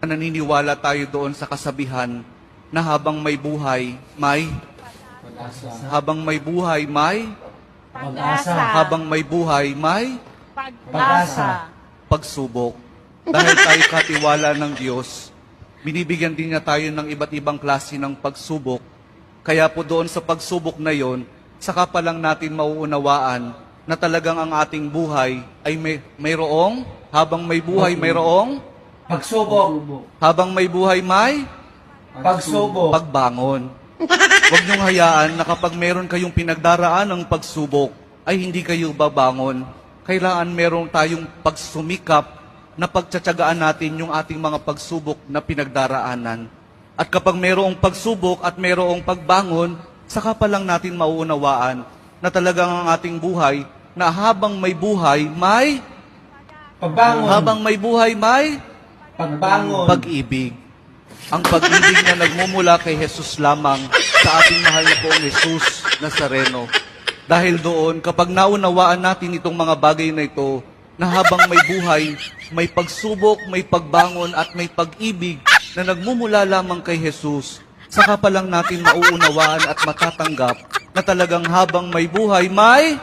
Naniniwala tayo doon sa kasabihan na habang may buhay, may Pag-asa. habang may buhay, may Pag-asa. habang may buhay, may Pag-asa. pagsubok. Dahil tayo katiwala ng Diyos, binibigyan din niya tayo ng iba't ibang klase ng pagsubok. Kaya po doon sa pagsubok na yon, saka pa lang natin mauunawaan na talagang ang ating buhay ay mayroong, habang may buhay, mayroong, Pagsubok. habang may buhay, may Pagsubok. pagbangon. Huwag niyong hayaan na kapag meron kayong pinagdaraan ng pagsubok, ay hindi kayo babangon. Kailangan meron tayong pagsumikap na pagtsatsagaan natin yung ating mga pagsubok na pinagdaraanan. At kapag mayroong pagsubok at mayroong pagbangon, saka pa lang natin mauunawaan na talagang ang ating buhay, na habang may buhay, may Pagbangon. habang may buhay, may Pagbangon. pag-ibig. Ang pag-ibig na nagmumula kay Jesus lamang sa ating mahal na poong Jesus Nazareno. Dahil doon, kapag naunawaan natin itong mga bagay na ito, na habang may buhay, may pagsubok, may pagbangon at may pag-ibig na nagmumula lamang kay Jesus, saka pa lang natin mauunawaan at matatanggap na talagang habang may buhay, may